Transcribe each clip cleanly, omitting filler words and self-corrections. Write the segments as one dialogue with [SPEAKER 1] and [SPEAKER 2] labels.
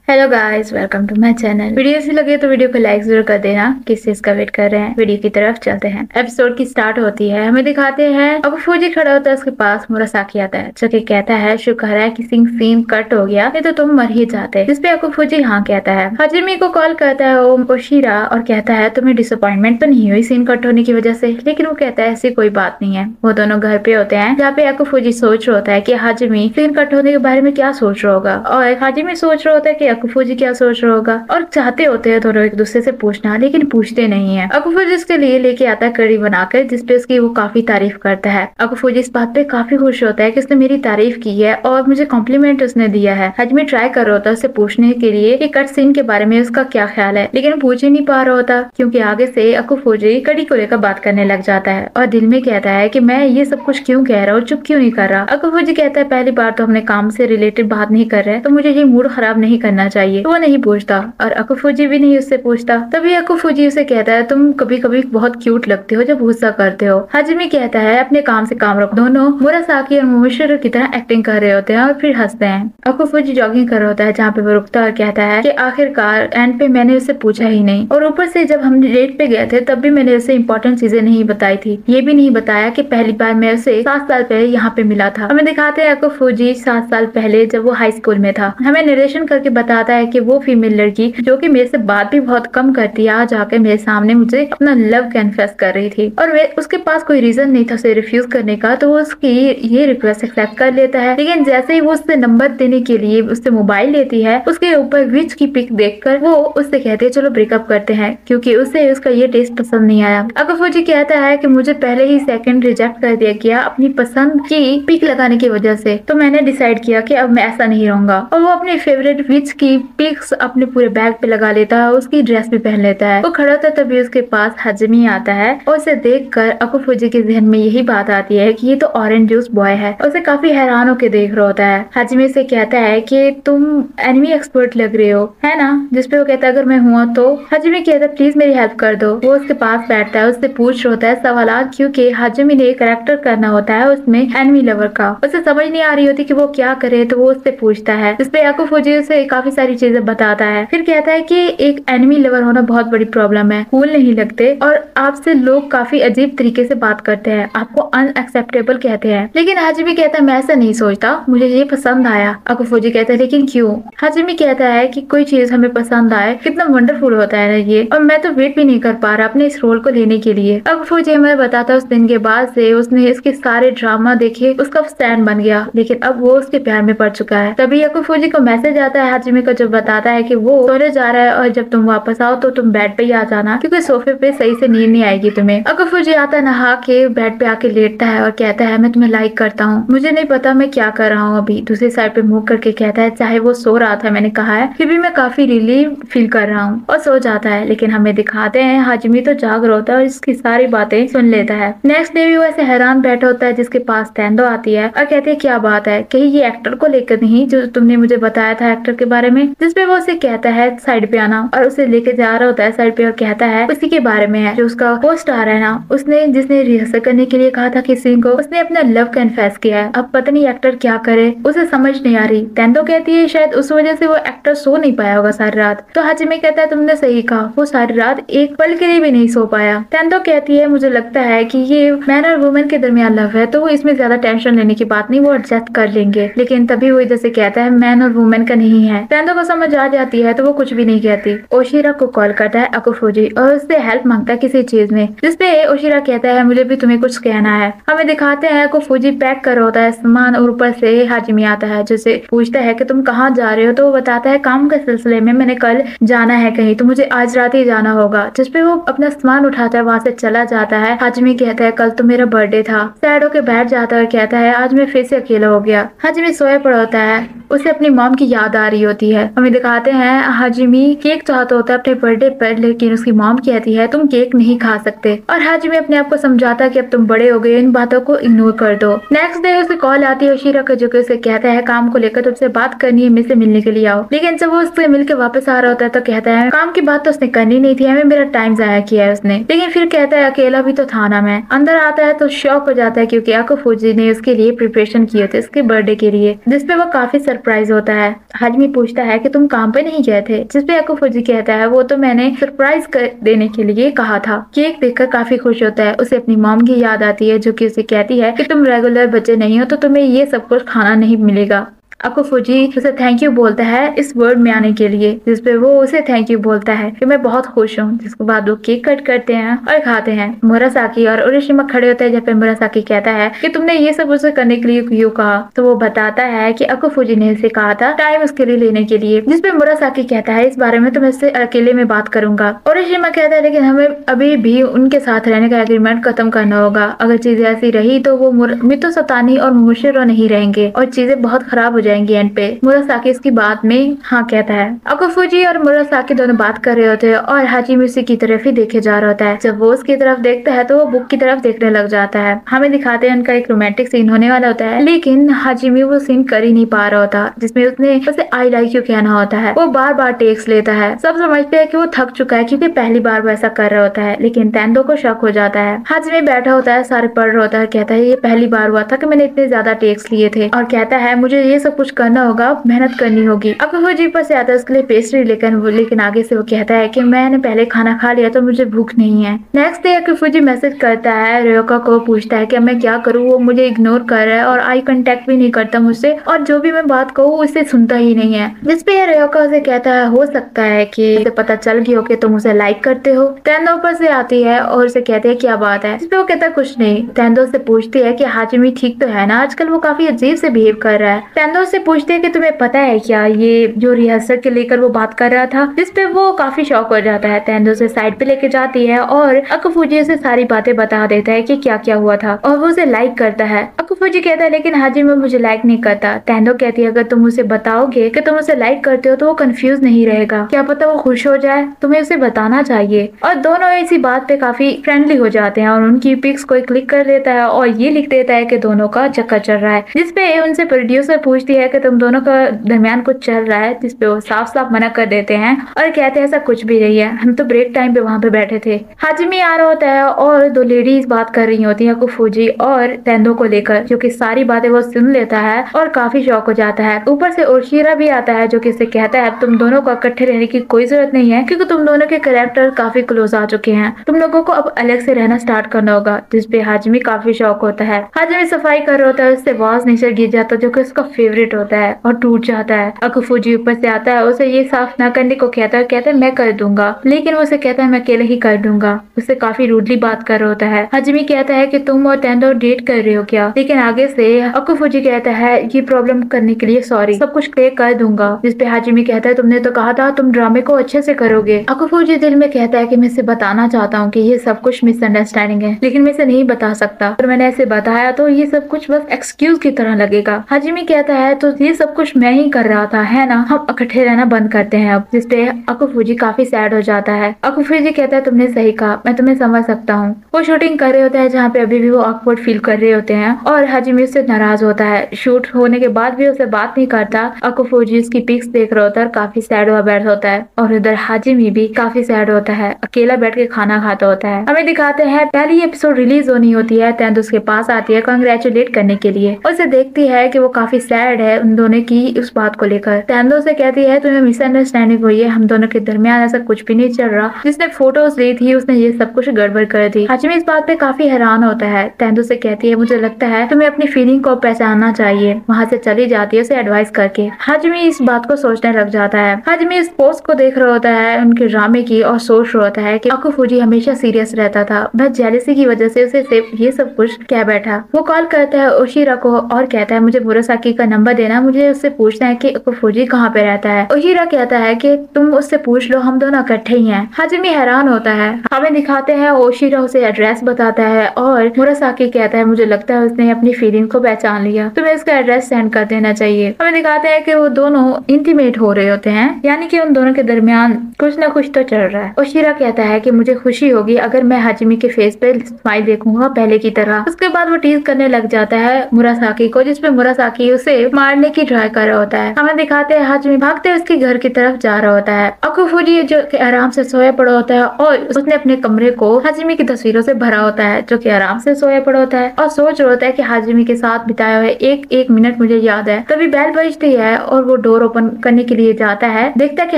[SPEAKER 1] Hello guys, welcome to my channel. Video अच्छी लगे तो वीडियो को लाइक जरूर कर देना। किस चीज का वेट कर रहे हैं, वीडियो की तरफ चलते हैं। एपिसोड की स्टार्ट होती है, हमें दिखाते हैं अब फौजी खड़ा होता है, उसके पास मुरासाकी आता है जो कि कहता है शुक्र है कि सीन कट हो गया, नहीं तो तुम मर ही जाते। जिसपे अकु फौजी हाँ कहता है। हाजिमी को कॉल करता है ओशिरा और कहता है तुम्हें डिसअपॉइंटमेंट तो नहीं हुई सीन कट होने की वजह से, लेकिन वो कहता है ऐसी कोई बात नहीं है। वो दोनों घर पे होते हैं जहाँ पे अकु फौजी सोच रहा होता है कि हाजिमी सीन कट होने के बारे में क्या सोच रहा होगा, और हाजिमी सोच रहा होता है कि अकुफूजी क्या सोच रहा होगा, और चाहते होते हैं दोनों एक दूसरे से पूछना, लेकिन पूछते नहीं है। अकुफूजी इसके लिए लेके आता है कड़ी बनाकर, जिसपे उसकी वो काफी तारीफ करता है। अकुफूजी इस बात पे काफी खुश होता है कि उसने मेरी तारीफ की है और मुझे कॉम्प्लीमेंट उसने दिया है। हाजिमी ट्राई कर रहा होता है उससे पूछने के लिए कि कट सीन के बारे में उसका क्या ख्याल है, लेकिन पूछ ही नहीं पा रहा होता क्योंकि आगे से अकुफूजी कड़ी को लेकर बात करने लग जाता है और दिल में कहता है कि मैं ये सब कुछ क्यों कह रहा हूँ, चुप क्यों नहीं कर रहा। अकुफूजी कहता है पहली बार तो हमने काम से रिलेटेड बात नहीं कर रहे, तो मुझे ये मूड खराब नहीं करना चाहिए। तो वो नहीं पूछता और अकुफूजी भी नहीं उससे पूछता। तभी अकुफूजी उसे कहता है तुम कभी कभी बहुत क्यूट लगते हो जब गुस्सा करते हो। हाजिमी कहता है अपने काम से काम रखो। दोनों मुरासाकी और मोमोशिरो की तरह एक्टिंग कर रहे होते हैं और फिर हंसते हैं। अकुफूजी जॉगिंग कर रहा होता है जहाँ पे वो रुकता है और कहता है कि आखिरकार एंड पे मैंने उससे पूछा ही नहीं, और ऊपर से जब हम डेट पे गए थे तब भी मैंने उसे इंपॉर्टेंट चीजें नहीं बताई थी। ये भी नहीं बताया कि पहली बार मैं उसे 7 साल पहले यहाँ पे मिला था। हमें दिखाते हैं अकुफूजी 7 साल पहले जब वो हाई स्कूल में था। हमें नरेशन करके बताता है कि वो फीमेल लड़की जो कि मेरे से बात भी बहुत कम करती है, आज आकर मेरे सामने मुझे अपना लव कन्फेस कर रही थी और वे उसके पास कोई रीजन नहीं था उसे रिफ्यूज करने का, तो वो उसकी ये रिक्वेस्ट एक्सेप्ट कर लेता है। लेकिन जैसे ही वो उससे नंबर देने के लिए उससे मोबाइल लेती है, उसके ऊपर विच की पिक देखकर वो उससे कहते हैं चलो ब्रेकअप करते हैं, क्योंकि उसे उसका ये टेस्ट पसंद नहीं आया। अकुफूजी कहता है कि मुझे पहले ही सेकंड रिजेक्ट कर दिया गया अपनी पसंद की पिक लगाने की वजह से, तो मैंने डिसाइड किया कि अब मैं ऐसा नहीं रहूंगा। और वो अपनी फेवरेट विच की पिक्स अपने पूरे बैग पे लगा लेता है, उसकी ड्रेस भी पहन लेता है। वो खड़ा था तभी उसके पास हाजिमी आता है और उसे देखकर अकुफूजी के जहन में यही बात आती है कि ये तो ऑरेंज जूस बॉय है। उसे काफी हैरान होकर देख रहा होता है। हाजिमी से कहता है कि तुम एनिमी एक्सपर्ट लग रहे हो, है ना? जिसपे वो कहता है अगर मैं हुआ तो। हाजिमी कहता है प्लीज मेरी हेल्प कर दो। वो उसके पास बैठता है, उससे पूछ रहा होता है सवाल, क्योंकि हाजिमी ने करेक्टर करना होता है उसमें एनिमी लवर का। उसे समझ नहीं आ रही होती कि वो क्या करे, तो वो उससे पूछता है, जिसपे अकुफूजी उसे काफी सारी चीजें बताता है। फिर कहता है कि एक एनिमी लवर होना बहुत बड़ी प्रॉब्लम है, कूल नहीं लगते और आपसे लोग काफी अजीब तरीके से बात करते हैं, आपको अनएक्सेप्टेबल कहते हैं। लेकिन हाजिमी कहता है मैं ऐसा नहीं सोचता, मुझे ये पसंद आया। अकुफूजी कहता है लेकिन क्यों? हाजिमी कहता है कि कोई चीज हमें पसंद आए कितना वंडरफुल होता है ना ये, और मैं तो वेट भी नहीं कर पा रहा अपने इस रोल को लेने के लिए। अकुफूजी हमें बताता है उस दिन के बाद से उसने इसके सारे ड्रामा देखे, उसका स्टैंड बन गया, लेकिन अब वो उसके प्यार में पड़ चुका है। तभी अकुफूजी को मैसेज आता है हाजिमी को, जो बताता है कि वो सोने जा रहा है और जब तुम वापस आओ तो तुम बेड पे ही आ जाना, क्योंकि सोफे पे सही से नींद नहीं आएगी तुम्हें। अकुफूजी आता नहा के बेड पे आके लेटता है और कहता है मैं तुम्हें लाइक करता हूँ, मुझे नहीं पता मैं क्या कर रहा हूँ अभी। दूसरी साइड पे मुंह करके कहता है चाहे वो सो रहा था मैंने कहा है, फिर भी मैं काफी रिलीव फील कर रहा हूँ, और सो जाता है। लेकिन हमें दिखाते हैं हाजिमी तो जाग रहा होता है और इसकी सारी बातें सुन लेता है। नेक्स्ट डे भी वो ऐसे हैरान बैठा होता है, जिसके पास तेंदो आती है और कहती है क्या बात है, कहीं ये एक्टर को लेकर नहीं जो तुमने मुझे बताया था एक्टर के बारे में? जिसपे वो उसे कहता है साइड पे आना, और उसे लेके जा रहा होता है साइड पे और कहता है उसी के बारे में है जो उसका को स्टार है ना, उसने जिसने रिहर्सल करने के लिए कहा था किसी को, उसने अपना लव कन्फेस किया है। अब पता नहीं एक्टर क्या करे, उसे समझ नहीं आ रही। तेंदो कहती है शायद उस वजह से वो एक्टर सो नहीं पाया होगा सारी रात। तो हाजिमी कहता है तुमने सही कहा, वो सारी रात एक पल के लिए भी नहीं सो पाया। तेंदो कहती है मुझे लगता है कि ये मैन और वुमेन के दरमियान लव है, तो वो इसमें ज्यादा टेंशन लेने की बात नहीं, वो एडजस्ट कर लेंगे। लेकिन तभी वो इधर से कहता है मैन और वुमेन का नहीं है। तेंदो को समझ आ जाती है तो वो कुछ भी नहीं कहती। ओशिरा को कॉल करता है अकुफूजी और उससे हेल्प मांगता है किसी चीज में, जिसपे ओशिरा कहता है मुझे भी तुम्हें कुछ कहना है। हमें दिखाते हैं अकुफूजी पैक कर होता है सामान और ऊपर से हाजिमी आता है, जिससे पूछता है कि तुम कहाँ जा रहे हो, तो वो बताता है काम के सिलसिले में मैंने कल जाना है कहीं, तो मुझे आज रात ही जाना होगा। जिसपे वो अपना सामान उठाता है, वहाँ से चला जाता है। हाजिमी कहता है कल तो मेरा बर्थडे था। सैड होके बैठ जाता है और कहता है आज मैं फिर से अकेला हो गया। हाजिमी सोया पड़ा होता है, उसे अपनी मॉम की याद आ रही होती है। हमें दिखाते हैं हाजिमी केक चाहता होता है अपने बर्थडे पर, लेकिन उसकी मॉम कहती है तुम केक नहीं खा सकते, और हाजिमी अपने आप को समझाता है कि अब तुम बड़े हो गए, इन बातों को इग्नोर कर दो। नेक्स्ट डे उसे कॉल आती है ओशिरा को, जो कि उसे कहता है काम को लेकर तुमसे बात करनी है, मुझसे मिलने के लिए आओ। लेकिन जब वो उससे मिल के वापस आ रहा होता है तो कहता है काम की बात तो उसने करनी नहीं थी, हमें मेरा टाइम जाया किया है उसने। लेकिन फिर कहता है अकेला भी तो था ना मैं। अंदर आता है तो शॉक हो जाता है क्योंकि अकुफूजी ने उसके लिए प्रिपरेशन किए थे उसके बर्थडे के लिए, जिसपे वो काफी सरप्राइज होता है। हाजिमी पूछता पूछता है कि तुम काम पे नहीं गए थे, जिसपे अकुफुजी कहता है वो तो मैंने सरप्राइज देने के लिए कहा था। केक देखकर काफी खुश होता है। उसे अपनी मॉम की याद आती है जो कि उसे कहती है कि तुम रेगुलर बच्चे नहीं हो तो तुम्हें ये सब कुछ खाना नहीं मिलेगा। अकुफुजी उसे थैंक यू बोलता है इस वर्ल्ड में आने के लिए, जिसपे वो उसे थैंक यू बोलता है कि मैं बहुत खुश हूँ। जिसके बाद वो केक कट करते हैं और खाते हैं। मुरासाकी और उरिशिमा खड़े होते हैं जब पे मुरासाकी कहता है कि तुमने ये सब उसे करने के लिए क्यों कहा, तो वो बताता है कि अकुफुजी ने इसे कहा था टाइम उसके लिए लेने के लिए। जिसपे मुरासाकी कहता है इस बारे में तो मैं इससे अकेले में बात करूंगा। उरिशिमा कहता है लेकिन हमें अभी भी उनके साथ रहने का एग्रीमेंट खत्म करना होगा। अगर चीजें ऐसी रही तो वो मितो सतानी और मुशिरो नहीं रहेंगे और चीजें बहुत खराब हो जाएंगी। एंड पे मुरासाकी इसकी बात में हाँ कहता है। अकुफुजी और मुरासाकी दोनों बात कर रहे होते हैं और हाजिमी उसी की तरफ ही देखे जा रहा होता है। जब वो उसकी तरफ देखता है तो वो बुक की तरफ देखने लग जाता है। हमें दिखाते हैं उनका एक रोमांटिक सीन होने वाला होता है, लेकिन हाजिमी वो सीन कर ही नहीं पा रहा होता जिसमें उसने उसे आई लाइक यू कहना होता है। वो बार बार टेक्स लेता है। सब समझते हैं कि वो थक चुका है क्योंकि पहली बार वो ऐसा कर रहा होता है, लेकिन तेंदो को शक हो जाता है। हाजिमी बैठा होता है, सारे पढ़ रहा होता है, कहता है ये पहली बार हुआ था कि मैंने इतने ज्यादा टेक्स लिए थे, और कहता है मुझे ये सब कुछ करना होगा, मेहनत करनी होगी। अकुफुजी पर से आता है उसके लिए पेस्ट्री लेकिन आगे से वो कहता है कि मैंने पहले खाना खा लिया तो मुझे भूख नहीं है। नेक्स्ट डे अकुफुजी मैसेज करता है रयोका को, पूछता है कि मैं क्या करूँ, वो मुझे इग्नोर कर रहा है और आई कांटेक्ट भी नहीं करता मुझसे, और जो भी मैं बात कहूँ उसे सुनता ही नहीं है। जिसपे रयोका उसे कहता है हो सकता है कि उसे पता चल गया हो कि तुम उसे लाइक करते हो। तेंदो ऊपर से आती है और उसे कहती है क्या बात है। जिसपे वो कहता है कुछ नहीं। तेंदो से पूछती है कि हाजिमी ठीक तो है ना, आजकल वो काफी अजीब से बिहेव कर रहा है। तेंदो से पूछती है कि तुम्हें पता है क्या ये जो रिहर्सल के लेकर वो बात कर रहा था, जिसपे वो काफी शॉक हो जाता है। तेंदो से साइड पे लेके जाती है और अकुफुजी से सारी बातें बता देता है कि क्या क्या हुआ था, और वो उसे लाइक करता है। अकुफुजी कहता है लेकिन हाजिमी मुझे लाइक नहीं करता। तेंदो कहती है अगर तुम उसे बताओगे कि तुम उसे लाइक करते हो तो वो कंफ्यूज नहीं रहेगा, क्या पता वो खुश हो जाए, तुम्हें उसे बताना चाहिए। और दोनों इसी बात पे काफी फ्रेंडली हो जाते हैं और उनकी पिक्स कोई क्लिक कर देता है और ये लिख देता है कि दोनों का चक्कर चल रहा है। जिसपे उनसे प्रोड्यूसर पूछती है कि तुम दोनों का दरमियान कुछ चल रहा है, जिसपे वो साफ साफ मना कर देते हैं और कहते हैं ऐसा कुछ भी नहीं है, हम तो ब्रेक टाइम पे वहाँ पे बैठे थे। हाजिमी आ रहा होता है और दो लेडीज बात कर रही होती है अकुफुजी और तेंदो को लेकर, जो कि सारी बातें वो सुन लेता है और काफी शौक हो जाता है। ऊपर से ओशिरा भी आता है जो कि इसे कहता है तुम दोनों को इकट्ठे रहने की कोई जरूरत नहीं है क्योंकि तुम दोनों के कैरेक्टर काफी क्लोज आ चुके हैं, तुम लोगों को अब अलग से रहना स्टार्ट करना होगा। जिसपे हाजिमी काफी शौक होता है। हाजिमी सफाई कर रहा होता है, उससे वाज नीचे गिर जाता है जो कि उसका फेवरेट होता है और टूट जाता है। अकुफुजी ऊपर से आता है, उसे ये साफ ना करने को कहता है मैं कर दूंगा, लेकिन वो उसे कहता है मैं अकेले ही कर दूंगा। उससे काफी रूडली बात कर रहा होता है। हाजिमी कहता है कि तुम और तेंदो डेट कर रहे हो क्या, लेकिन आगे से अकुफुजी कहता है ये प्रॉब्लम करने के लिए सॉरी, सब कुछ क्लियर कर दूंगा। जिसपे हाजिमी कहता है तुमने तो कहा था तुम ड्रामे को अच्छे से करोगे। अकुफुजी दिल में कहता है कि मैं इसे बताना चाहता हूँ कि ये सब कुछ मिसअंडरस्टैंडिंग है, लेकिन मैं इसे नहीं बता सकता, और मैंने ऐसे बताया तो ये सब कुछ बस एक्सक्यूज की तरह लगेगा। हाजिमी कहता है तो ये सब कुछ मैं ही कर रहा था है ना, हम इकट्ठे रहना बंद करते हैं अब। जिसपे अकुफुजी काफी सैड हो जाता है। अकुफुजी कहता है तुमने सही कहा, मैं तुम्हें समझ सकता हूँ। वो शूटिंग कर रहे होते हैं जहाँ पे अभी भी वो ऑकवर्ड फील कर रहे होते हैं और हाजिमी उससे नाराज होता है। शूट होने के बाद भी उसे बात नहीं करता। अकुफुजी उसकी पिक्स देख रहा होता है, काफी सैड हुआ बैठ होता है, और उधर हाजिमी भी काफी सैड होता है, अकेला बैठ के खाना खाता होता है। हमें दिखाते हैं पहली एपिसोड रिलीज होनी होती है। तेंदो उसके पास आती है कांग्रेचुलेट करने के लिए, उसे देखती है कि वो काफी सैड है उन दोनों की उस बात को लेकर। तेंदो से कहती है तुम्हें मिसअंडरस्टैंडिंग हुई है, हम दोनों के दरमियान ऐसा कुछ भी नहीं चल रहा, जिसने फोटोज ली थी उसने ये सब कुछ गड़बड़ कर दी। हाजिमी इस बात पे काफी हैरान होता है। तेंदो से कहती है मुझे लगता है तुम्हें अपनी फीलिंग को पहचानना चाहिए। वहाँ से चली जाती है उसे एडवाइस करके। हाजिमी इस बात को सोचने लग जाता है। हाजिमी इस पोस्ट को देख रहा होता है उनके ड्रामे की, और सोच रहा होता है कि अकुफुजी हमेशा सीरियस रहता था, बस जेलसी की वजह से उसे सिर्फ ये सब कुछ कह बैठा। वो कॉल करता है ओशिरा को और कहता है मुझे मुरासाकी का नंबर देना, मुझे उससे पूछना है कि अकुफुजी कहाँ पे रहता है। ओशिरा कहता है कि तुम उससे पूछ लो, हम दोनों इकट्ठे ही हैं। हाजिमी हैरान होता है। हमें दिखाते हैं ओशिरा उसे एड्रेस बताता है और मुरासाकी कहता है मुझे लगता है उसने अपनी फीलिंग को पहचान लिया, तुम्हें उसका एड्रेस सेंड कर देना चाहिए। हमें दिखाते हैं कि वो दोनों इंटीमेट हो रहे होते हैं, यानी कि उन दोनों के दरमियान कुछ ना कुछ तो चल रहा है। ओशिरा कहता है कि मुझे खुशी होगी अगर मैं हाजिमी के फेस पे स्माइल देखूंगा पहले की तरह। उसके बाद वो टीज करने लग जाता है मुरासाकी को, जिसपे मुरासाकी उसे मारने की ट्राई कर रहा होता है। हमें दिखाते हैं हाजिमी भागते उसके घर की तरफ जा रहा होता है। अकुफुजी जो कि आराम से सोया पड़ा होता है और उसने अपने कमरे को हाजिमी की तस्वीरों से भरा होता है, जो कि आराम से सोया पड़ा होता है और सोच रहा होता है कि हाजिमी के साथ बिताया हुआ एक एक मिनट मुझे याद है। तभी बेल बजती है और वो डोर ओपन करने के लिए जाता है, देखता है कि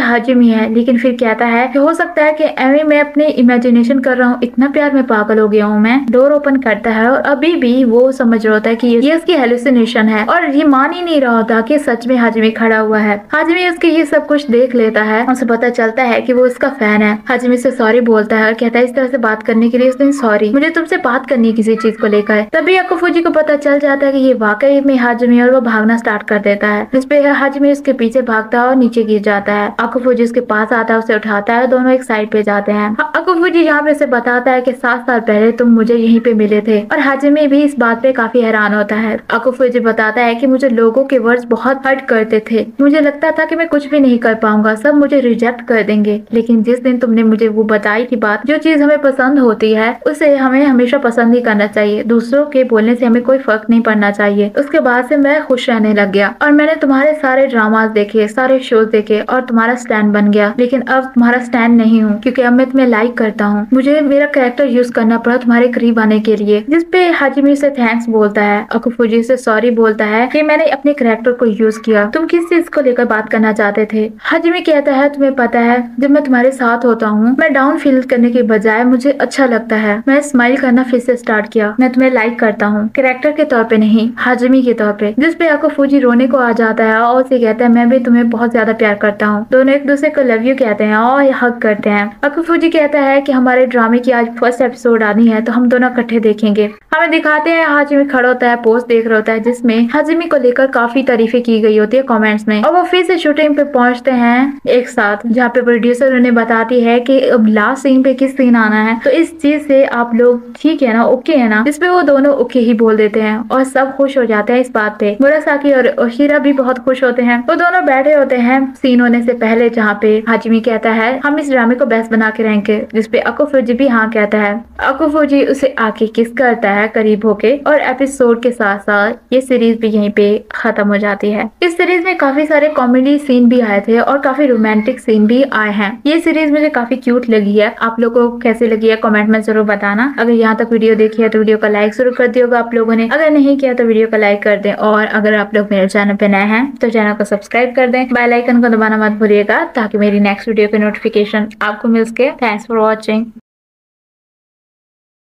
[SPEAKER 1] हाजिमी है, लेकिन फिर कहता है कि हो सकता है कि एमी मैं अपने इमेजिनेशन कर रहा हूँ, इतना प्यार में पागल हो गया हूँ मैं। डोर ओपन करता है और अभी भी वो समझ रहा होता है कि ये उसकी हेलुसिनेशन है और ये मान ही नहीं रहा होता कि सच में हाजिमी खड़ा हुआ है। हाजिमी उसके ये सब कुछ देख लेता है, उसे पता चलता है कि वो उसका फैन है। हाजिमी से सॉरी बोलता है और कहता है इस तरह से बात करने के लिए उस दिन सॉरी, मुझे तुमसे बात करनी है किसी चीज को लेकर। तभी अकुफुजी को पता चल जाता है कि ये वाकई में हाजिमी, और वो भागना स्टार्ट कर देता है, जिसपे हाजिमी उसके पीछे भागता है और नीचे गिर जाता है। अकुफुजी उसके पास आता है, उसे उठाता है, दोनों एक साइड पे जाते हैं। अकुफुजी यहाँ पे उसे बताता है कि 7 साल पहले तुम मुझे यहीं पे मिले थे, और हाजिमी भी इस बात पे काफी हैरान होता है। अकुफुजी बताता है कि मुझे लोगों के वर्ड्स बहुत हर्ट करते थे, मुझे लगता था कि मैं कुछ भी नहीं कर पाऊंगा, सब मुझे रिजेक्ट कर देंगे, लेकिन जिस दिन तुमने मुझे वो बताई थी बात, जो चीज हमें पसंद होती है उसे हमें हमेशा पसंद ही करना चाहिए, दूसरों के बोलने से हमें कोई फर्क नहीं पड़ना चाहिए। उसके बाद से मैं खुश रहने लग गया और मैंने तुम्हारे सारे ड्रामास देखे, सारे शोज देखे और तुम्हारा स्टैंड बन गया, लेकिन अब तुम्हारा स्टैंड नहीं हूँ, क्योंकि अब मैं तुम्हें लाइक करता हूँ। मुझे मेरा कैरेक्टर यूज करना पड़ा तुम्हारे करीब आने के लिए, जिसपे हाजिमी से थैंक्स बोलता है। अकुफुजी से सॉरी बोलता है कि मैंने अपने कैरेक्टर को यूज किया, तुम किस चीज को लेकर बात करना चाहते थे। हाजिमी कहता है तुम्हें पता है जब मैं तुम्हारे साथ होता हूँ मैं डाउन फील करने के बजाय मुझे अच्छा लगता है, मैं स्माइल करना फिर से स्टार्ट किया, मैं तुम्हें लाइक करता हूँ, कैरेक्टर के तौर पे नहीं, हाजिमी के तौर पे। जिसपे अकुफुजी रोने को आ जाता है और उसे कहता है मैं भी तुम्हें बहुत ज्यादा प्यार करता हूँ। दोनों एक दूसरे को लव यू कहते हैं और हग करते हैं। अकुफुजी कहता है कि हमारे ड्रामे की आज फर्स्ट एपिसोड आनी है तो हम दोनों इकट्ठे देखेंगे। हमें दिखाते हैं हाजिमी खड़ा होता है, पोस्ट देख रहा होता है, जिसमें हाजिमी को लेकर काफी तारीफें की गई होती है कमेंट्स में, और वो फिर से शूटिंग पे पहुंचते हैं एक साथ, जहाँ पे प्रोड्यूसर उन्हें बताती है कि अब लास्ट सीन पे किस सीन आना है, तो इस चीज से आप लोग ठीक है ना, ओके है ना। जिसपे वो दोनों ओके ही बोल देते हैं और सब खुश हो जाते हैं इस बात पे। मुरासाकी और ओशिरा भी बहुत खुश होते हैं। वो दोनों बैठे होते हैं सीन होने से पहले, जहाँ पे हाजिमी कहता है हम इस ड्रामे को बेस्ट बना के रहेंगे, जिसपे अकुफुजी भी हाँ कहता है। अकुफुजी उसे आके किस करता है करीब होके, और एपिसोड के साथ साथ ये सीरीज भी यहीं पे खत्म हो जाती है। इस सीरीज में काफी सारे कॉमेडी सीन भी आए थे और काफी रोमांटिक सीन भी आए हैं। ये सीरीज मुझे काफी क्यूट लगी है। आप लोगों को कैसे लगी है कमेंट में जरूर बताना। अगर यहाँ तक वीडियो देखी है तो वीडियो का लाइक जरूर कर दियोगा आप लोगों ने, अगर नहीं किया तो वीडियो का लाइक कर दें, और अगर आप लोग मेरे चैनल पे नए हैं तो चैनल को सब्सक्राइब कर दें, बेल आइकन को दबाना मत भूलिएगा ताकि मेरी नेक्स्ट वीडियो की नोटिफिकेशन आपको मिल सके। Thanks for watching.